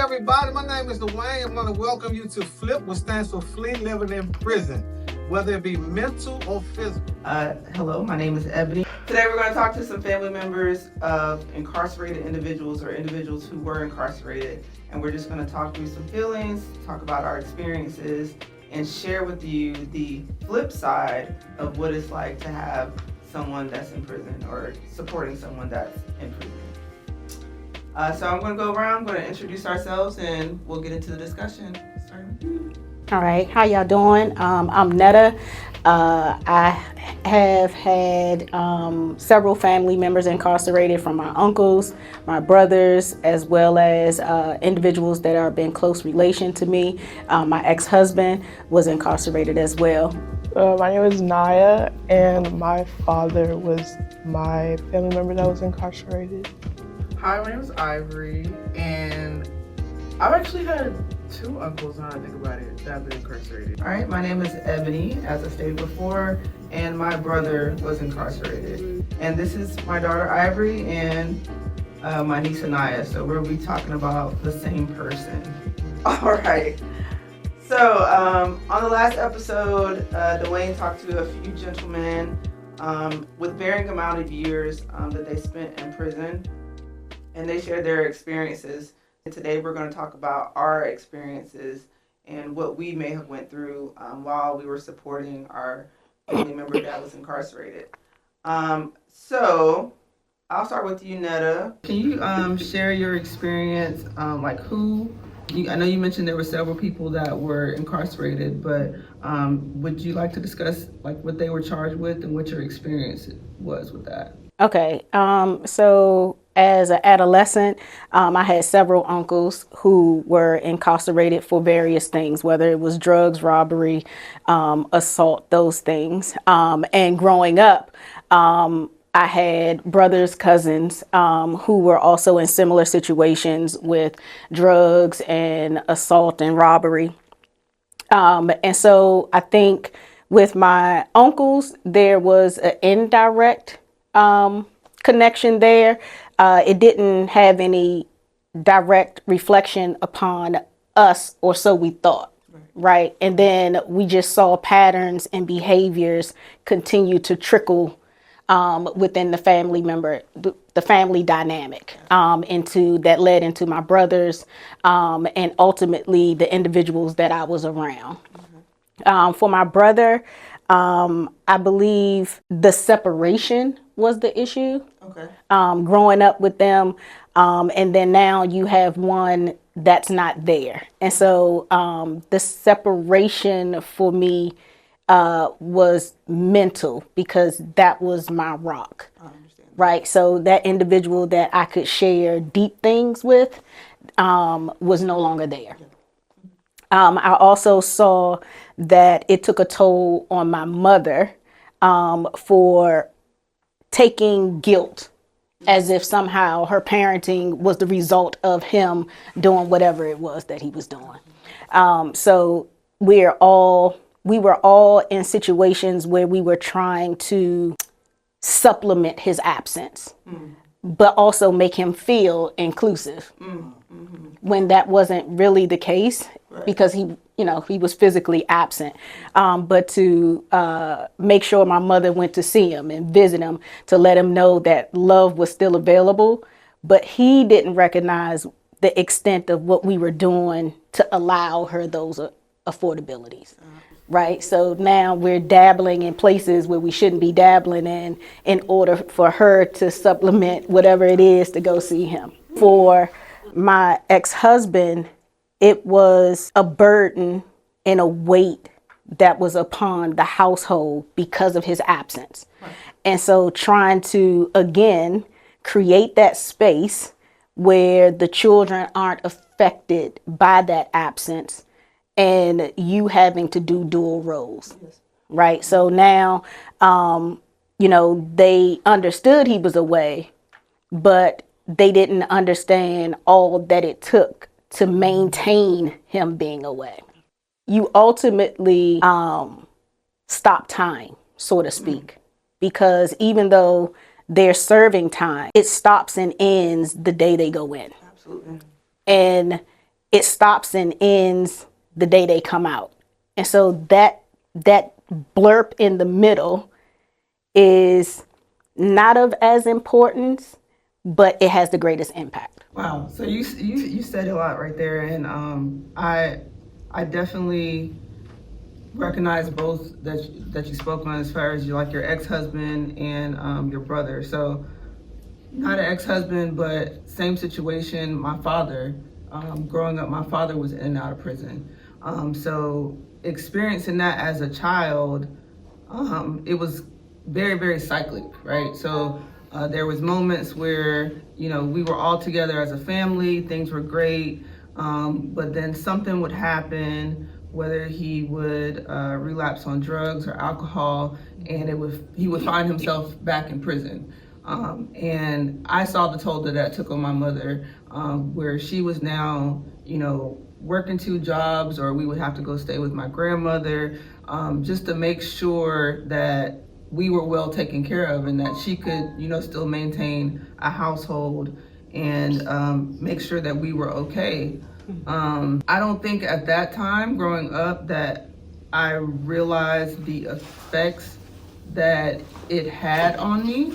everybody. My name is Dwayne. I'm going to welcome you to FLIP, which stands for Flee Living in Prison, whether it be mental or physical. Hello, my name is Ebony. Today we're going to talk to some family members of incarcerated individuals or individuals who were incarcerated. And we're just going to talk through some feelings, talk about our experiences, and share with you the flip side of what it's like to have someone that's in prison or supporting someone that's in prison. So I'm going to go around, I'm going to introduce ourselves, and we'll get into the discussion. Starting with you. All right, how y'all doing? I'm Netta. I have had several family members incarcerated, from my uncles, my brothers, as well as individuals that are in close relation to me. My ex-husband was incarcerated as well. My name is Naya, and my father was my family member that was incarcerated. Hi, my name is Ivory, and I've actually had two uncles, now that I think about it, that have been incarcerated. All right, my name is Ebony, as I stated before, and my brother was incarcerated. And this is my daughter Ivory and my niece Anaya, so we'll be talking about the same person. All right. So on the last episode, Dwayne talked to a few gentlemen with varying amount of years that they spent in prison, and they shared their experiences. And today we're going to talk about our experiences and what we may have went through while we were supporting our family member that was incarcerated. So I'll start with you, Netta. Can you share your experience, like I know you mentioned there were several people that were incarcerated, but would you like to discuss like what they were charged with and what your experience was with that? Okay, so as an adolescent, I had several uncles who were incarcerated for various things, whether it was drugs, robbery, assault, those things. And growing up, I had brothers, cousins who were also in similar situations with drugs and assault and robbery. And so I think with my uncles, there was an indirect connection there. It didn't have any direct reflection upon us, or so we thought, right? And then we just saw patterns and behaviors continue to trickle within the family member, the family dynamic, that led into my brothers, and ultimately the individuals that I was around. For my brother, I believe the separation was the issue. Okay. Growing up with them, and then now you have one that's not there. And so the separation for me was mental, because that was my rock. I understand. Right. So that individual that I could share deep things with was no longer there. I also saw that it took a toll on my mother for taking guilt as if somehow her parenting was the result of him doing whatever it was that he was doing. So we were all in situations where we were trying to supplement his absence, but also make him feel inclusive, when that wasn't really the case, because he was physically absent. But to make sure my mother went to see him and visit him, to let him know that love was still available, but he didn't recognize the extent of what we were doing to allow her those affordabilities. Right. So now we're dabbling in places where we shouldn't be dabbling in order for her to supplement whatever it is to go see him. For my ex-husband, it was a burden and a weight that was upon the household because of his absence. Right. And so trying to, again, create that space where the children aren't affected by that absence, and you having to do dual roles, right? So now, they understood he was away, but they didn't understand all that it took to maintain him being away. You ultimately stop time, so to speak, because even though they're serving time, it stops and ends the day they go in. Absolutely. And it stops and ends the day they come out. And so that blurb in the middle is not of as importance, but it has the greatest impact. Wow. So you said a lot right there, and I definitely recognize both that you spoke on, as far as your ex-husband and your brother. So not an ex-husband, but same situation. My father, growing up, my father was in and out of prison. So experiencing that as a child, it was very, very cyclic, right? So there was moments where, we were all together as a family, things were great, but then something would happen, whether he would relapse on drugs or alcohol, and he would find himself back in prison. And I saw the toll that took on my mother, where she was now, working 2 jobs, or we would have to go stay with my grandmother, just to make sure that we were well taken care of, and that she could, still maintain a household and make sure that we were okay. I don't think at that time growing up that I realized the effects that it had on me.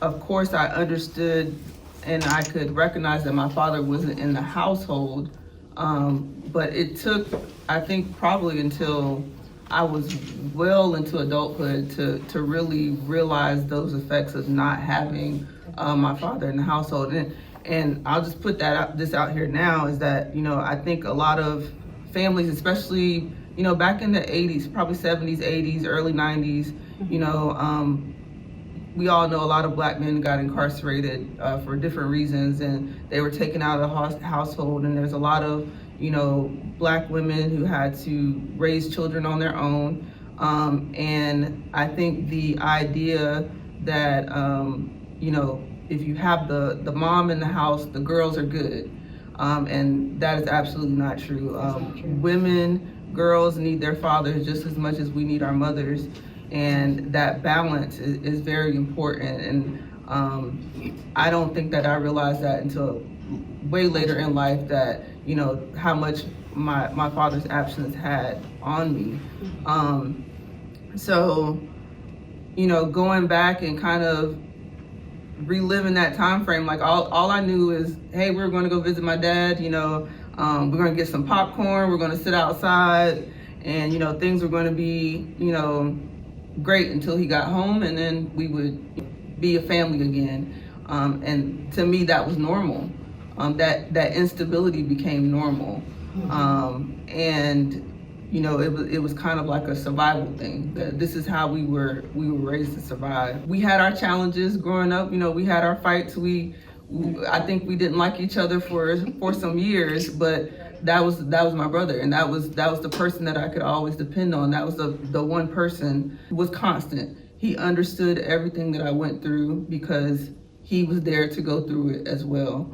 Of course, I understood and I could recognize that my father wasn't in the household, but it took, I think, probably until I was well into adulthood to really realize those effects of not having my father in the household. And I'll just put this out here now, is that, I think a lot of families, especially, back in the 80s, probably 70s, 80s, early 90s, we all know a lot of Black men got incarcerated for different reasons, and they were taken out of the household, and there's a lot of, Black women who had to raise children on their own. And I think the idea that, if you have the mom in the house, the girls are good. And that is absolutely not true. Women, girls need their fathers just as much as we need our mothers. And that balance is very important. And I don't think that I realized that until way later in life, that, how much my father's absence had on me. So, going back and kind of reliving that time frame, like all I knew is, hey, we're going to go visit my dad, we're going to get some popcorn, we're going to sit outside, and things were going to be great until he got home, and then we would be a family again. And to me, that was normal. That instability became normal. And it was kind of like a survival thing. That this is how we were raised to survive. We had our challenges growing up. We had our fights. I think we didn't like each other for some years, but that was my brother, and that was the person that I could always depend on. That was the one person who was constant. He understood everything that I went through because he was there to go through it as well.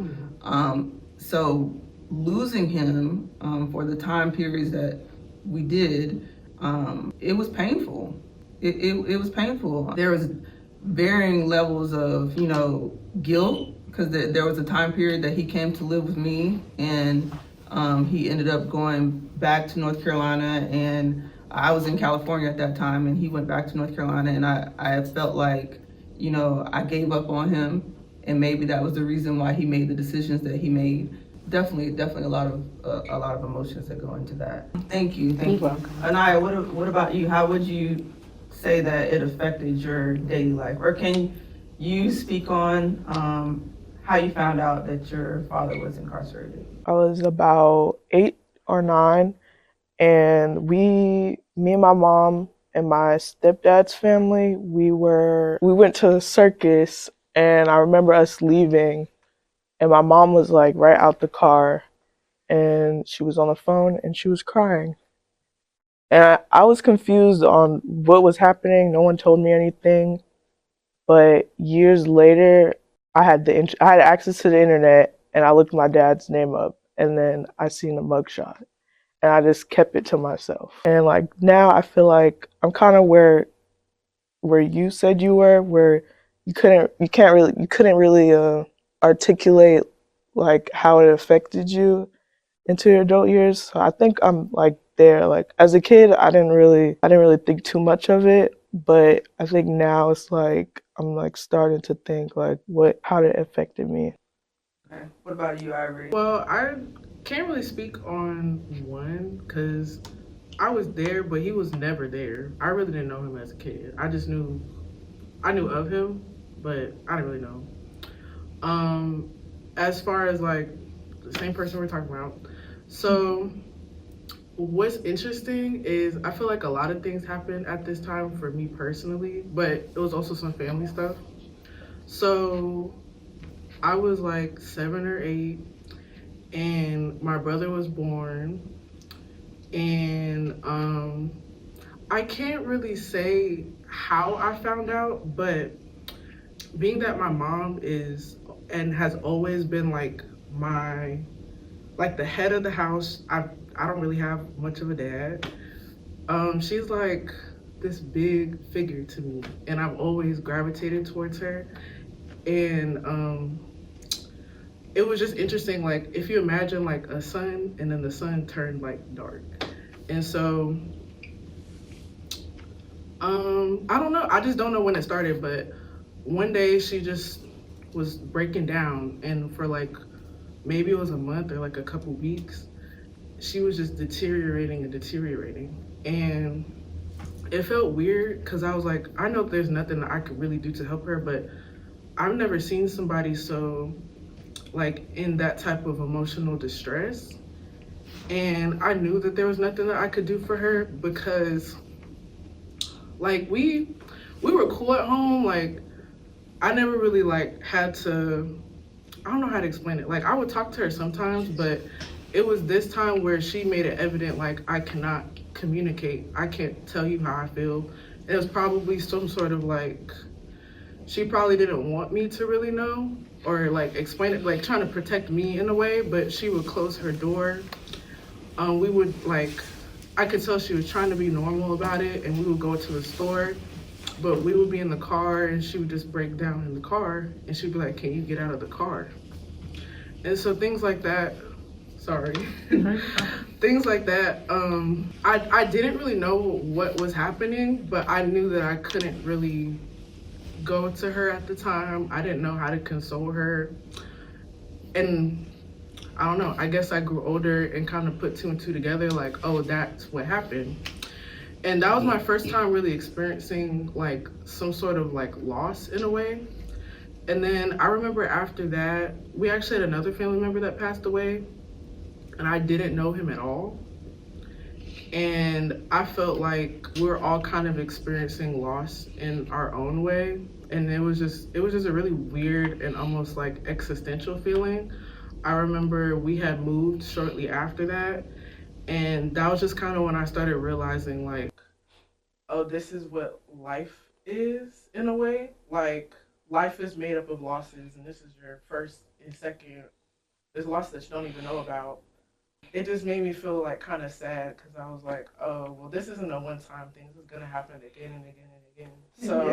So losing him for the time periods that we did, it was painful. It was painful. There was varying levels of, guilt, because there was a time period that he came to live with me, and he ended up going back to North Carolina, and I was in California at that time, and he went back to North Carolina, and I felt like, I gave up on him, and maybe that was the reason why he made the decisions that he made. Definitely a lot of emotions that go into that. Thank you. You're welcome. Anaya, what about you? How would you say that it affected your daily life? Or can you speak on how you found out that your father was incarcerated? I was about 8 or 9, and me and my mom and my stepdad's family, we went to a circus, and I remember us leaving, and my mom was like right out the car, and she was on the phone and she was crying. And I was confused on what was happening. No one told me anything. But years later, I had access to the internet, and I looked my dad's name up, and then I seen the mugshot, and I just kept it to myself. And like now, I feel like I'm kind of where you said you were, where you couldn't really articulate like how it affected you into your adult years. So I think I'm like there. Like as a kid, I didn't really think too much of it, but I think now it's like I'm like starting to think like how it affected me. Okay. What about you, Ivory? Well, I can't really speak on one because I was there, but he was never there. I really didn't know him as a kid. I knew of him, but I didn't really know. Um, as far as like the same person we're talking about, so what's interesting is I feel like a lot of things happened at this time for me personally, but it was also some family stuff. So I was like 7 or 8, and my brother was born, and I can't really say how I found out, but being that my mom is and has always been like my like the head of the house, I don't really have much of a dad. She's like this big figure to me, and I've always gravitated towards her. And it was just interesting. Like if you imagine like a sun, and then the sun turned like dark, and so I don't know. I just don't know when it started, but one day she just was breaking down, and for like maybe it was a month or like a couple weeks, she was just deteriorating and deteriorating. And it felt weird because I was like, I know there's nothing that I could really do to help her, but I've never seen somebody so like in that type of emotional distress. And I knew that there was nothing that I could do for her because like we were cool at home. Like I never really like had to, I don't know how to explain it. Like I would talk to her sometimes, but it was this time where she made it evident like I cannot communicate. I can't tell you how I feel. It was probably some sort of like she probably didn't want me to really know or like explain it, like trying to protect me in a way, but she would close her door. We would like, I could tell she was trying to be normal about it, and we would go to the store, but we would be in the car and she would just break down in the car and she'd be like, can you get out of the car? And so things like that, sorry, things like that, I didn't really know what was happening, but I knew that I couldn't really go to her at the time. I didn't know how to console her. And I don't know, I guess I grew older and kind of put two and two together, like, oh, that's what happened. And that was my first time really experiencing like some sort of like loss in a way. And then I remember after that, we actually had another family member that passed away, and I didn't know him at all. And I felt like we're all kind of experiencing loss in our own way. And it was just a really weird and almost like existential feeling. I remember we had moved shortly after that, and that was just kind of when I started realizing like, oh, this is what life is in a way. Like life is made up of losses, and this is your first and second. There's loss that you don't even know about. It just made me feel like kind of sad because I was like, oh, well, this isn't a one-time thing. This is gonna happen again and again and again. So,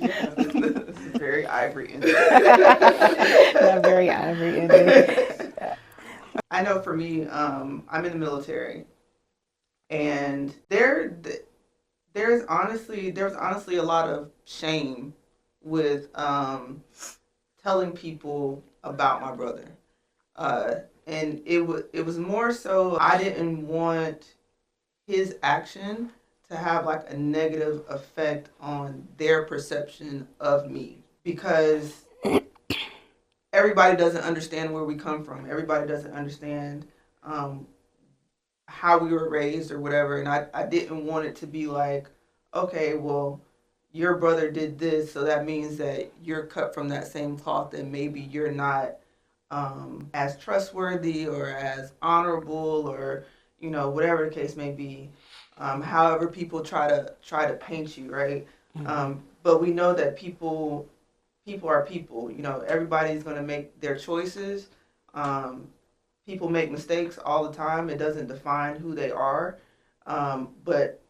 Yeah, this is very Ivory ending. Not very Ivory ending. I know for me, I'm in the military, and there's honestly a lot of shame with telling people about my brother. And it was more so I didn't want his action to have like a negative effect on their perception of me, because everybody doesn't understand where we come from. Everybody doesn't understand how we were raised or whatever. And I didn't want it to be like, okay, well, your brother did this, so that means that you're cut from that same cloth, and maybe you're not as trustworthy or as honorable, or whatever the case may be. However, people try to paint you, right? But we know that people are people. Everybody's gonna make their choices. People make mistakes all the time. It doesn't define who they are. But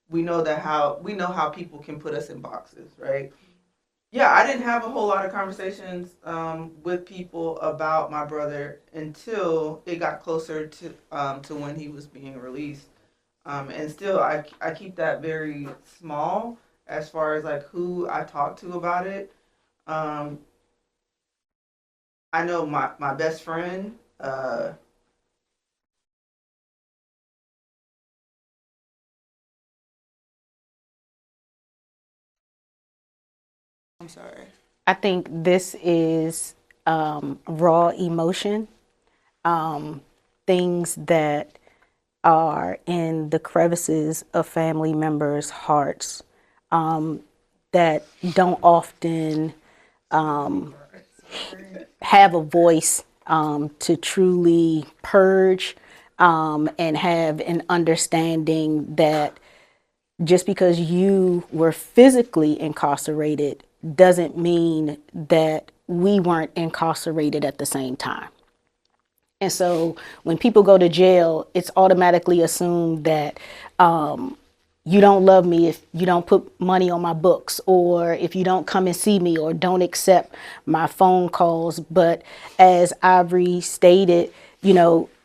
we know how people can put us in boxes, right? Yeah, I didn't have a whole lot of conversations with people about my brother until it got closer to when he was being released. And still, I keep that very small as far as like who I talk to about it. Um, I know my best friend. I'm sorry. I think this is raw emotion, things that are in the crevices of family members' hearts that don't often have a voice to truly purge and have an understanding that just because you were physically incarcerated doesn't mean that we weren't incarcerated at the same time. And so when people go to jail, it's automatically assumed that you don't love me if you don't put money on my books, or if you don't come and see me, or don't accept my phone calls. But as Ivory stated,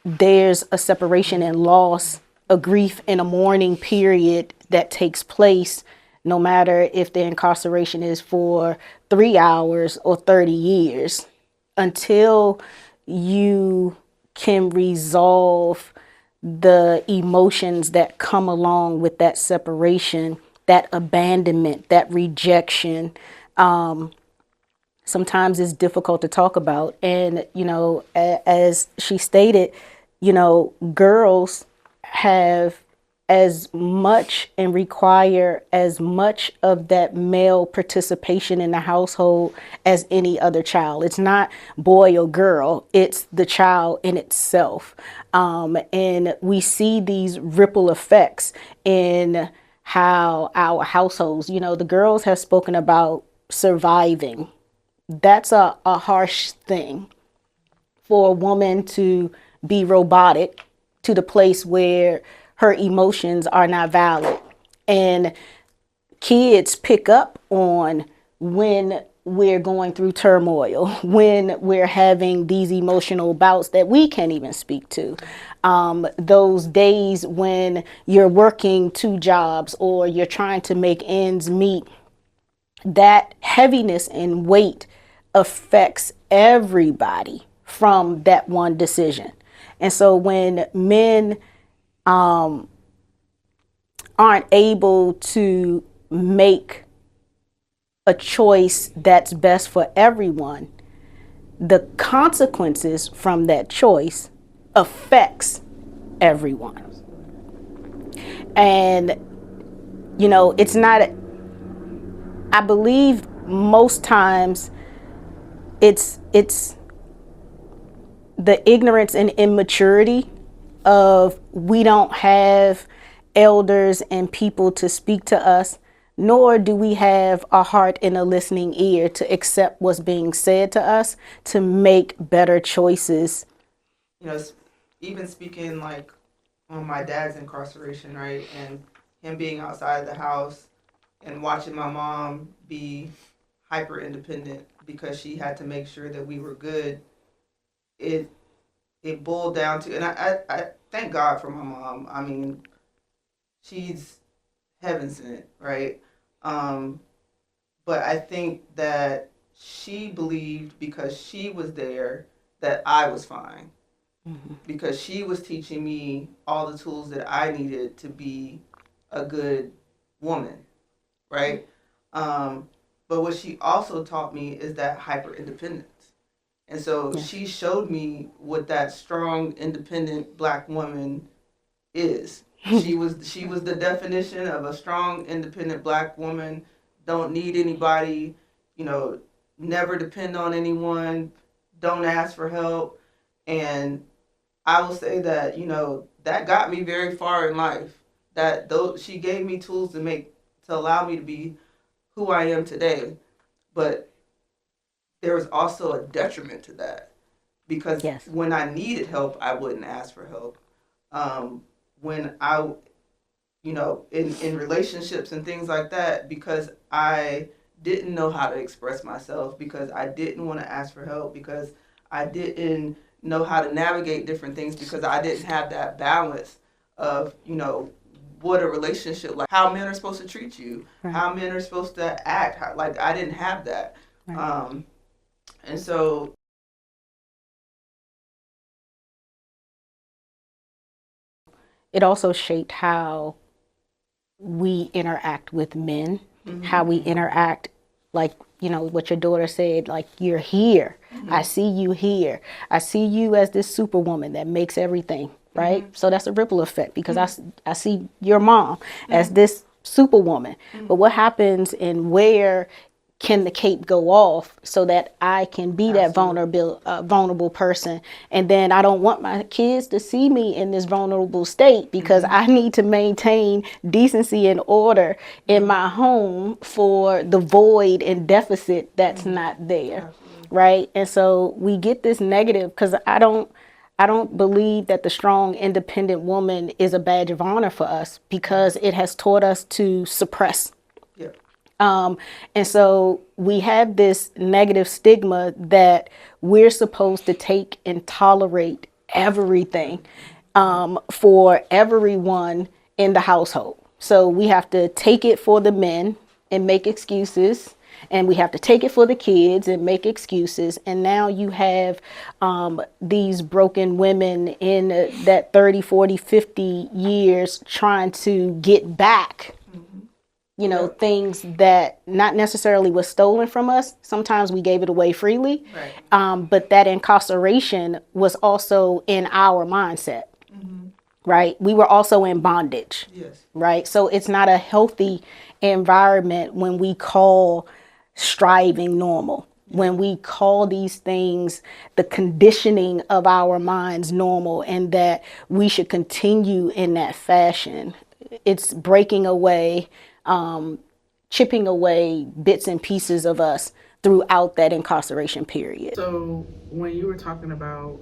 there's a separation and loss, a grief and a mourning period that takes place no matter if the incarceration is for 3 hours or 30 years, until you can resolve the emotions that come along with that separation, that abandonment, that rejection. Sometimes it's difficult to talk about. And, as she stated, girls have as much and require as much of that male participation in the household as any other child. It's not boy or girl, it's the child in itself. And we see these ripple effects in how our households, the girls have spoken about surviving. That's a harsh thing for a woman to be robotic to the place where her emotions are not valid. And kids pick up on when we're going through turmoil, when we're having these emotional bouts that we can't even speak to. Those days when you're working two jobs or you're trying to make ends meet, that heaviness and weight affects everybody from that one decision. And so when men aren't able to make a choice that's best for everyone, the consequences from that choice affects everyone. And it's not, I believe most times it's the ignorance and immaturity of we don't have elders and people to speak to us, nor do we have a heart and a listening ear to accept what's being said to us to make better choices. You know, even speaking like on my dad's incarceration, right, and him being outside the house and watching my mom be hyper independent because she had to make sure that we were good. It it boiled down to, and I thank God for my mom. I mean, she's heaven sent, right? Um, but I think that she believed because she was there that I was fine, because she was teaching me all the tools that I needed to be a good woman, right? Um, but what she also taught me is that hyper independence. And so Yes. she showed me what that strong, independent black woman is. She was the definition of a strong, independent black woman. Don't need anybody, you know, never depend on anyone, don't ask for help. And I will say that, that got me very far in life. That though she gave me tools to allow me to be who I am today. But there was also a detriment to that, because Yes. when I needed help, I wouldn't ask for help. When I, in relationships and things like that, because I didn't know how to express myself, because I didn't want to ask for help, because I didn't know how to navigate different things, because I didn't have that balance of, what a relationship, like how men are supposed to treat you, Right. how men are supposed to act. Like I didn't have that. Right. And so It also shaped how we interact with men, how we interact, like, what your daughter said, like, you're here. I see you here. I see you as this superwoman that makes everything, right? So that's a ripple effect, because I see your mom as this superwoman. But what happens, and where can the cape go off so that I can be that vulnerable person? And then I don't want my kids to see me in this vulnerable state, because I need to maintain decency and order in my home for the void and deficit that's not there. Right? And so we get this negative, because I don't believe that the strong, independent woman is a badge of honor for us, because it has taught us to suppress. And so we have this negative stigma that we're supposed to take and tolerate everything for everyone in the household. So we have to take it for the men and make excuses. And we have to take it for the kids and make excuses. And now you have these broken women in that 30, 40, 50 years trying to get back things that not necessarily was stolen from us. Sometimes we gave it away freely. Right. But that incarceration was also in our mindset. Right? We were also in bondage. Yes. Right? So it's not a healthy environment when we call striving normal. When we call these things the conditioning of our minds normal, and that we should continue in that fashion. It's breaking away, chipping away bits and pieces of us throughout that incarceration period. So when you were talking about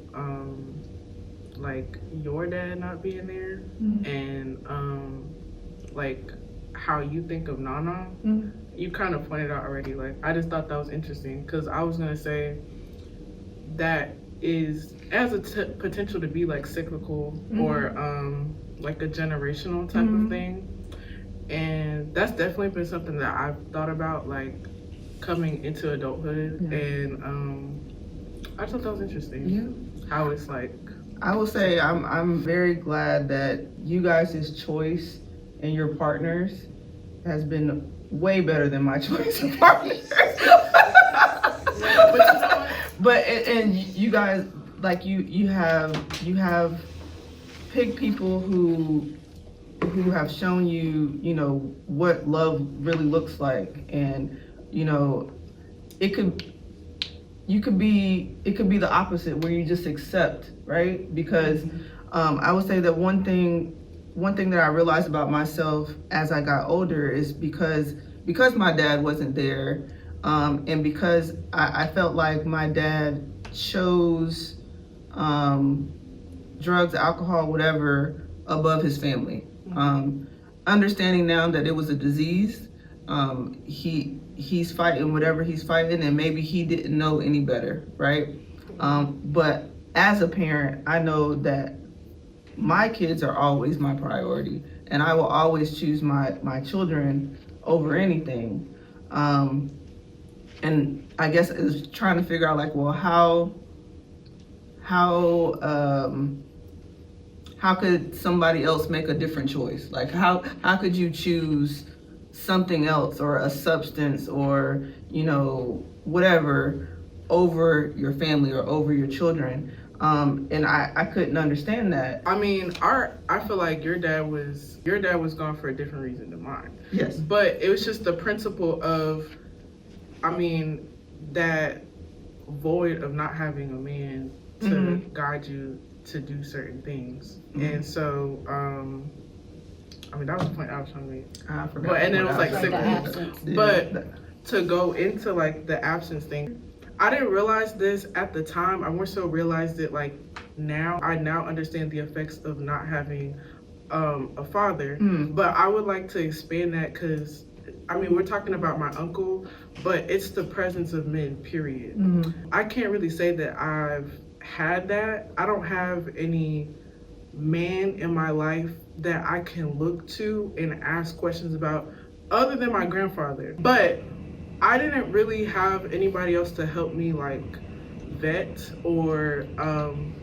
like your dad not being there, and like how you think of Nana, you kind of pointed out already. Like, I just thought that was interesting, because I was gonna say that has a potential to be like cyclical, or like a generational type of thing. And that's definitely been something that I've thought about, like coming into adulthood. And I thought that was interesting. How it's like, I will say I'm very glad that you guys' choice and your partners has been way better than my choice of partners. But and you guys, like, you have picked people who have shown you, what love really looks like. And it could be the opposite, where you just accept, right? Because I would say that one thing that I realized about myself as I got older is because my dad wasn't there, and because I felt like my dad chose drugs, alcohol, whatever, above his family. Understanding now that it was a disease, he's fighting whatever he's fighting, and maybe he didn't know any better, right? But as a parent, I know that my kids are always my priority, and I will always choose my children over anything. And I guess it was trying to figure out, like, well, how could somebody else make a different choice? Like, how could you choose something else, or a substance, or whatever, over your family or over your children? And I couldn't understand that. I mean, I feel like your dad was gone for a different reason than mine. Yes. But it was just the principle of, that void of not having a man to guide you to do certain things. And so, that was the point I was trying to make. I forgot. But, and then it was like cyclical. But to go into like the absence thing, I didn't realize this at the time. I more so realized it like now. I now understand the effects of not having a father. But I would like to expand that, because I mean, we're talking about my uncle, but it's the presence of men, period. I can't really say that I've had that. I don't have any man in my life that I can look to and ask questions about other than my grandfather. But I didn't really have anybody else to help me like vet or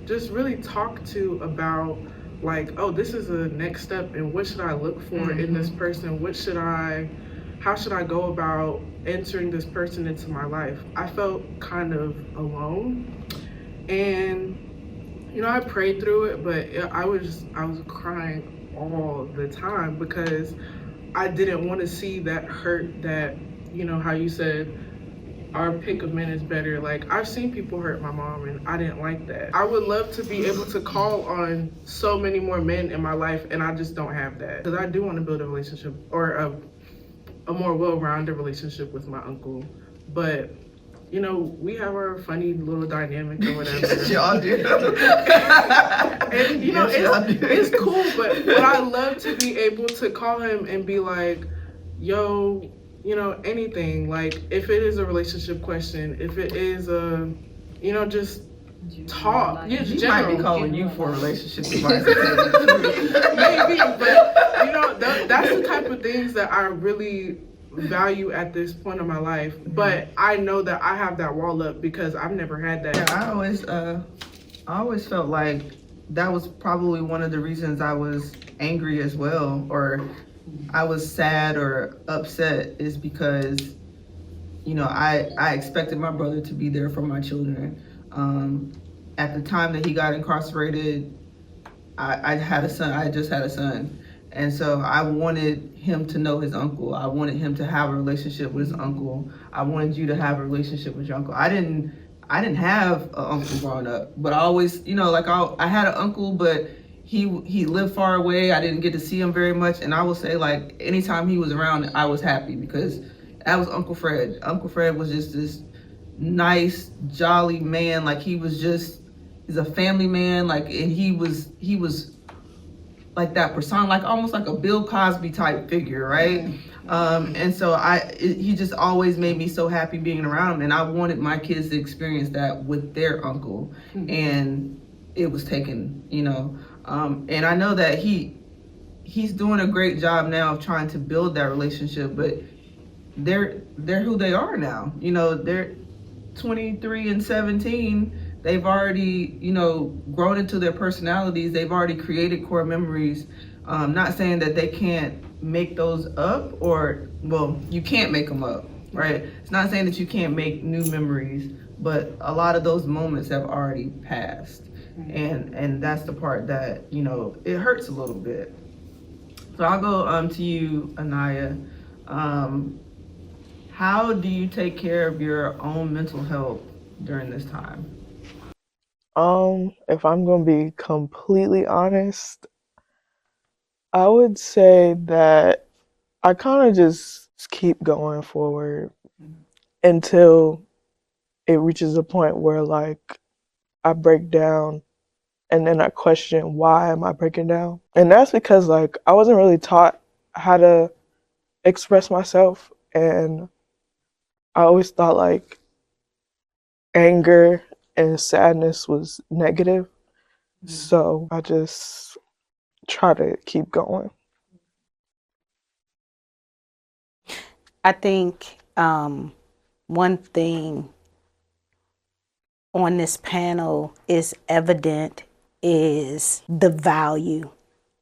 just really talk to about like, oh, this is the next step and what should I look for in this person? How should I go about entering this person into my life? I felt kind of alone, and I prayed through it, but I was crying all the time because I didn't want to see that hurt that, how you said our pick of men is better. Like, I've seen people hurt my mom and I didn't like that. I would love to be able to call on so many more men in my life, and I just don't have that. Because I do want to build a relationship or a more well-rounded relationship with my uncle. But we have our funny little dynamic or whatever. Yes, y'all do. And it's cool, but I love to be able to call him and be like, yo, anything. Like, if it is a relationship question, if it is a, just talk. Yeah, he might be calling you for a relationship advice. Maybe, but that's the type of things that I really value at this point of my life. But I know that I have that wall up because I've never had that. Yeah, I always felt like that was probably one of the reasons I was angry as well, or I was sad or upset, is because I expected my brother to be there for my children. At the time that he got incarcerated, I had a son. I just had a son. And so I wanted him to know his uncle. I wanted him to have a relationship with his uncle. I wanted you to have a relationship with your uncle. I didn't have an uncle growing up, but I always, I had an uncle, but he lived far away. I didn't get to see him very much. And I will say, like, anytime he was around, I was happy because that was Uncle Fred. Uncle Fred was just this nice, jolly man. Like, he's a family man. Like, and he was like that persona, like almost like a Bill Cosby type figure, right? And so he just always made me so happy being around him, and I wanted my kids to experience that with their uncle, and it was taken, and I know that he's doing a great job now of trying to build that relationship, but they're who they are now. They're 23 and 17. They've already, grown into their personalities. They've already created core memories. Not saying that they can't make those up, or, well, you can't make them up, right? It's not saying that you can't make new memories, but a lot of those moments have already passed. And that's the part that, it hurts a little bit. So I'll go to you, Anaya. How do you take care of your own mental health during this time? If I'm gonna be completely honest, I would say that I kind of just keep going forward until it reaches a point where, like, I break down and then I question, why am I breaking down? And that's because, like, I wasn't really taught how to express myself, and I always thought, like, anger and sadness was negative. So I just try to keep going. I think one thing on this panel is evident is the value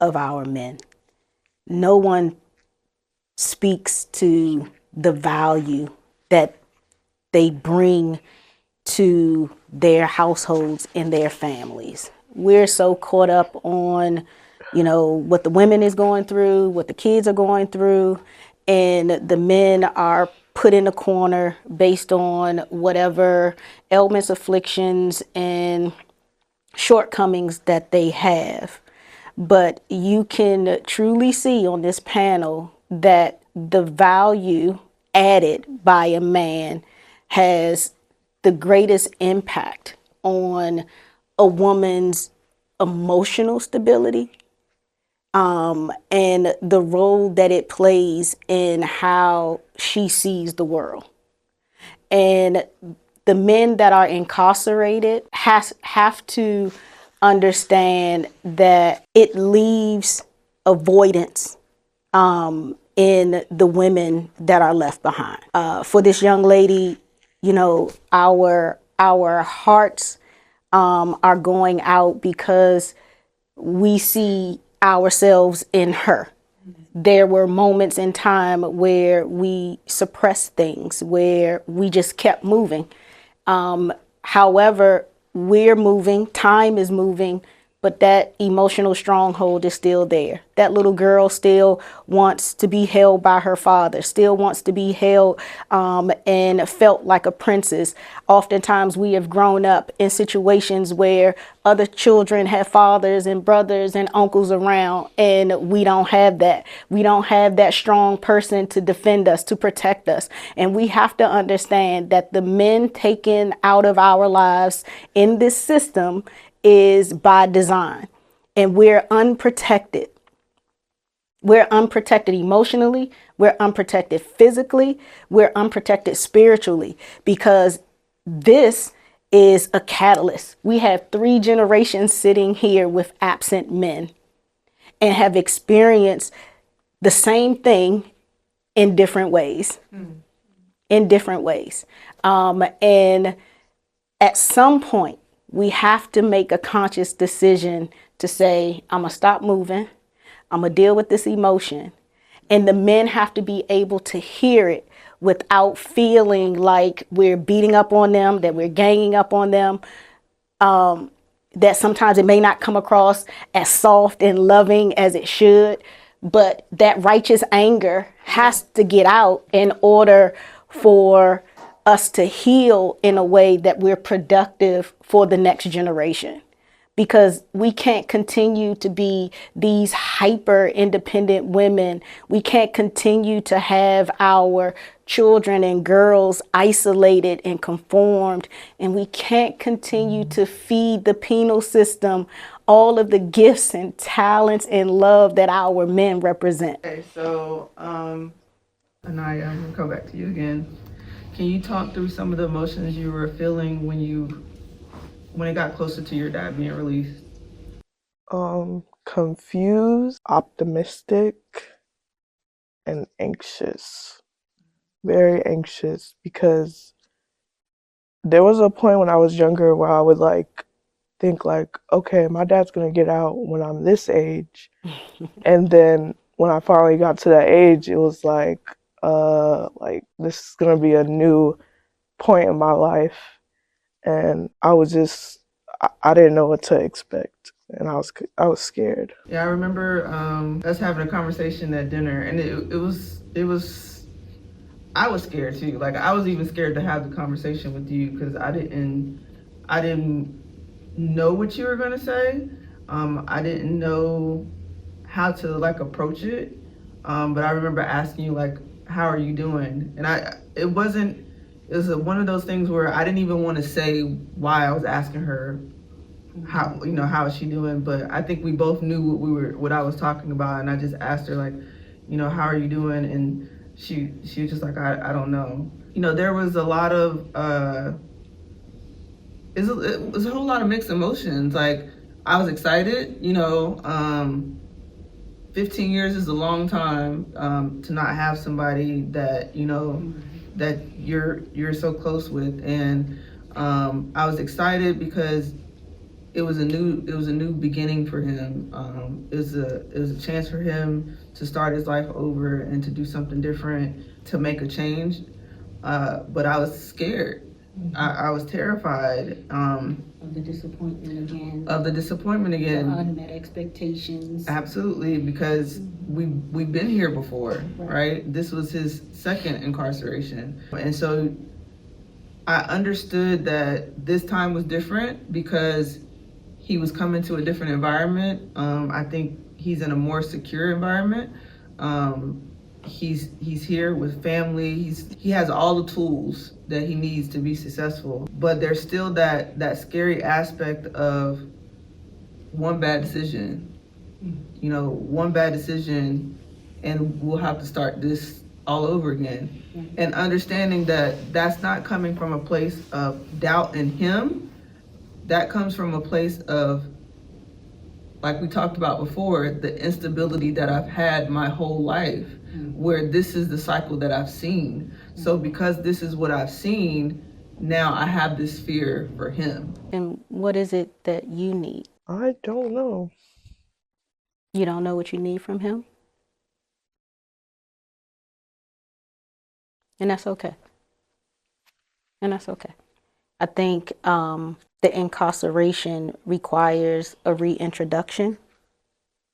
of our men. No one speaks to the value that they bring to their households and their families. We're so caught up on, what the women is going through, what the kids are going through, and the men are put in a corner based on whatever ailments, afflictions, and shortcomings that they have. But you can truly see on this panel that the value added by a man has the greatest impact on a woman's emotional stability, and the role that it plays in how she sees the world. And the men that are incarcerated have to understand that it leaves avoidance in the women that are left behind. For this young lady, you know, our hearts are going out because we see ourselves in her. There were moments in time where we suppressed things, where we just kept moving. However, we're moving, time is moving, but that emotional stronghold is still there. That little girl still wants to be held by her father, still wants to be held and felt like a princess. Oftentimes we have grown up in situations where other children have fathers and brothers and uncles around, and we don't have that. We don't have that strong person to defend us, to protect us. And we have to understand that the men taken out of our lives in this system is by design, and we're unprotected. We're unprotected emotionally, we're unprotected physically, we're unprotected spiritually, because this is a catalyst. We have 3 generations sitting here with absent men and have experienced the same thing in different ways. In different ways. And at some point, we have to make a conscious decision to say, I'm going to stop moving. I'm going to deal with this emotion. And the men have to be able to hear it without feeling like we're beating up on them, that we're ganging up on them. That sometimes it may not come across as soft and loving as it should, but that righteous anger has to get out in order for us to heal in a way that we're productive for the next generation. Because we can't continue to be these hyper independent women. We can't continue to have our children and girls isolated and conformed. And we can't continue to feed the penal system all of the gifts and talents and love that our men represent. Okay, so Anaya, I'm gonna come back to you again. Can you talk through some of the emotions you were feeling when it got closer to your dad being released? Confused, optimistic, and anxious. Very anxious, because there was a point when I was younger where I would think okay, my dad's gonna get out when I'm this age. And then when I finally got to that age, it was like this is gonna be a new point in my life. And I didn't know what to expect, and I was scared. Yeah, I remember us having a conversation at dinner, and it was I was scared too. Like, I was even scared to have the conversation with you because I didn't know what you were gonna say. I didn't know how to approach it. But I remember asking you how are you doing? And it was one of those things where I didn't even want to say why I was asking her how is she doing, but I think we both knew what I was talking about, and I just asked her how are you doing, and she was just like, I don't know. There was a lot of it was a whole lot of mixed emotions. Like, I was excited, 15 years is a long time to not have somebody that that you're so close with, and I was excited because it was a new beginning for him. It was a chance for him to start his life over and to do something different, to make a change. But I was scared. I was terrified. Of the disappointment again. The unmet expectations. Absolutely, because we've been here before, right? This was his second incarceration. And so I understood that this time was different because he was coming to a different environment. I think he's in a more secure environment. He's here with family. He has all the tools that he needs to be successful. But there's still that scary aspect of one bad decision, You know, one bad decision and we'll have to start this all over again. And understanding that that's not coming from a place of doubt in him, that comes from a place of, like we talked about before, the instability that I've had my whole life, where this is the cycle that I've seen. So because this is what I've seen, now I have this fear for him. And what is it that you need? I don't know. You don't know what you need from him? And that's okay. And that's okay. I think the incarceration requires a reintroduction,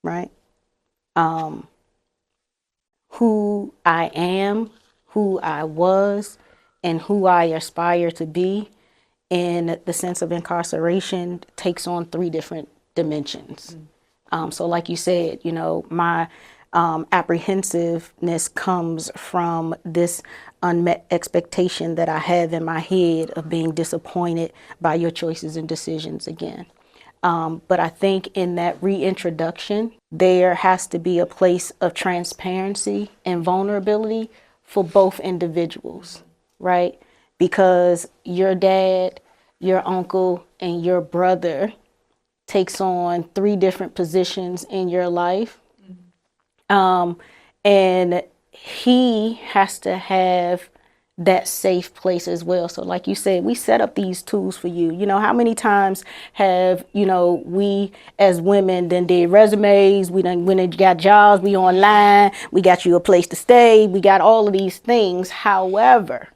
right? Who I am, who I was, and who I aspire to be in the sense of incarceration takes on 3 different dimensions. So like you said, you know, my apprehensiveness comes from this unmet expectation that I have in my head of being disappointed by your choices and decisions again. But I think in that reintroduction, there has to be a place of transparency and vulnerability for both individuals, right? Because your dad, your uncle, and your brother takes on 3 different positions in your life. And he has to have that safe place as well. So like you said, we set up these tools for you. You know, how many times have, you know, we as women then did resumes, we done went and got jobs, we online, we got you a place to stay, we got all of these things. However,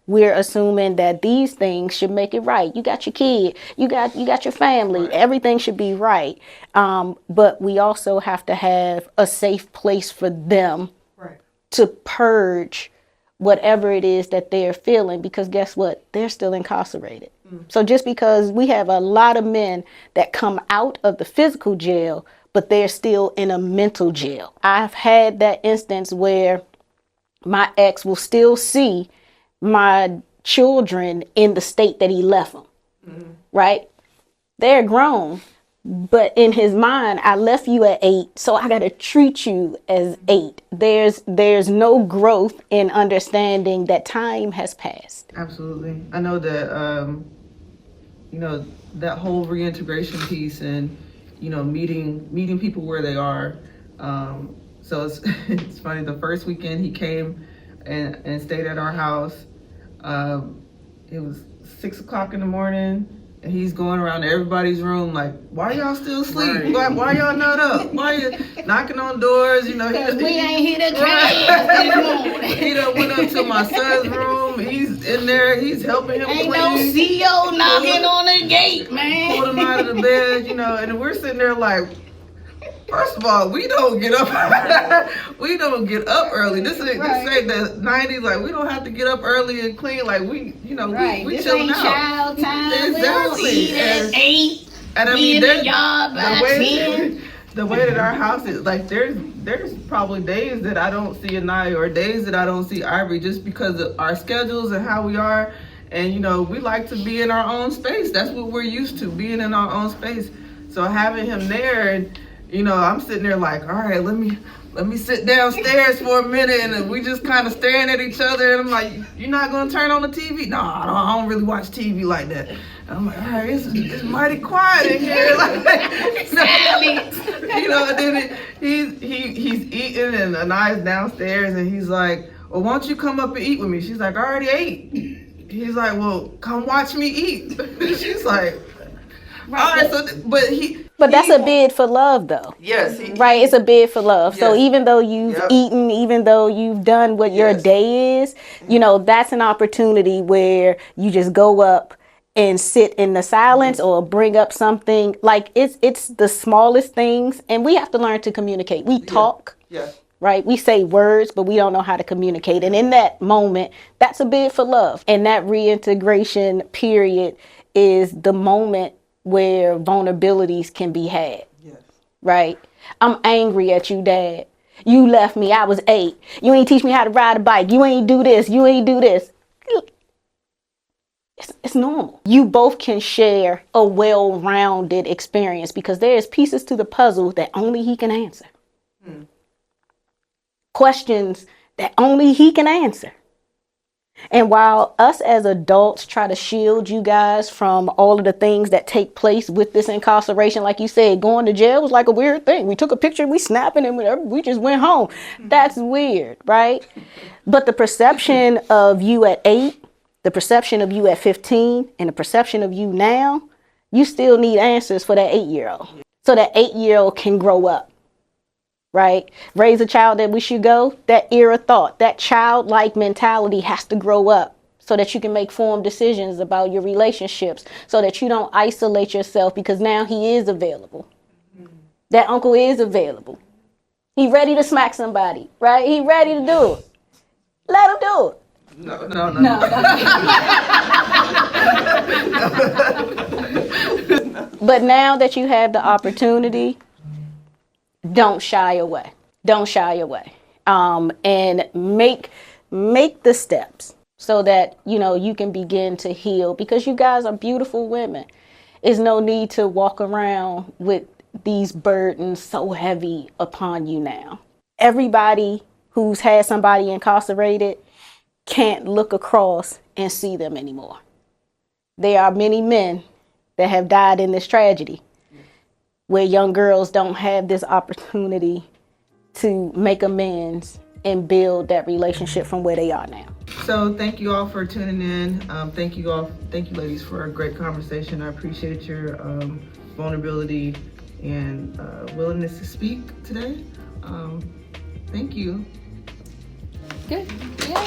we're assuming that these things should make it right. You got your kid, you got your family, right. Everything should be right. But we also have to have a safe place for them, right, to purge whatever it is that they're feeling, because guess what? They're still incarcerated. So just because we have a lot of men that come out of the physical jail, but they're still in a mental jail. I've had that instance where my ex will still see my children in the state that he left them, right? They're grown, but in his mind, I left you at 8, so I got to treat you as 8. There's no growth in understanding that time has passed. Absolutely. I know that, you know, that whole reintegration piece and, you know, meeting people where they are. So it's funny, the first weekend he came and stayed at our house. It was 6 o'clock in the morning. And he's going around everybody's room like, why y'all still asleep? Right. Why y'all not up? Why you knocking on doors? You know, Because we ain't here to change. He done went up to my son's room. He's in there. He's helping him Ain't clean. no CEO knocking on the gate, man. Pulled him out of the bed, you know, and we're sitting there like, first of all, we don't get up. We don't get up early. This ain't the 90s. Like, we don't have to get up early and clean. Like, we, you know, we this chilling ain't out. Child time. Exactly. We don't eat at 8. And I be mean, in the yard by 10. The way that our house is, like, there's probably days that I don't see Anaya or days that I don't see Ivory, just because of our schedules and how we are. And, you know, we like to be in our own space. That's what we're used to, being in our own space. So having him there, and, you know, I'm sitting there like, all right, let me sit downstairs for a minute, and we just kind of staring at each other, and I'm like, you're not gonna turn on the TV? No, I don't really watch TV like that. And I'm like, all right, it's mighty quiet in here. Like, you know, and then he's eating, and Anaya's downstairs, and he's like, well, why don't you come up and eat with me? She's like, I already ate. He's like, well, come watch me eat. She's like, all right, so, but that's a bid for love, though. Yes. Right, it's a bid for love. Yes. So even though you've eaten, even though you've done what your day is, you know, that's an opportunity where you just go up and sit in the silence or bring up something. Like, it's the smallest things, and we have to learn to communicate. We talk. Yeah. Right? We say words, but we don't know how to communicate. And in that moment, that's a bid for love. And that reintegration period is the moment where vulnerabilities can be had. Yes. Right? I'm angry at you, Dad. You left me. I was 8. You ain't teach me how to ride a bike. You ain't do this. You ain't do this. It's normal. You both can share a well-rounded experience because there's pieces to the puzzle that only he can answer. Questions that only he can answer. And while us as adults try to shield you guys from all of the things that take place with this incarceration, like you said, going to jail was like a weird thing. We took a picture, we snapping, and we just went home. That's weird, right? But the perception of you at 8, the perception of you at 15, and the perception of you now, you still need answers for that 8-year-old. So that 8-year-old can grow up, right? Raise a child that we should go, that era thought, that childlike mentality has to grow up so that you can make informed decisions about your relationships, so that you don't isolate yourself because now he is available. That uncle is available. He ready to smack somebody, right? He ready to do it. Let him do it. No. But now that you have the opportunity, don't shy away. Don't shy away. And make the steps so that, you can begin to heal, because you guys are beautiful women. There's no need to walk around with these burdens so heavy upon you now. Everybody who's had somebody incarcerated can't look across and see them anymore. There are many men that have died in this tragedy where young girls don't have this opportunity to make amends and build that relationship from where they are now. So thank you all for tuning in. Thank you ladies for a great conversation. I appreciate your vulnerability and willingness to speak today. Thank you. Good. Yeah.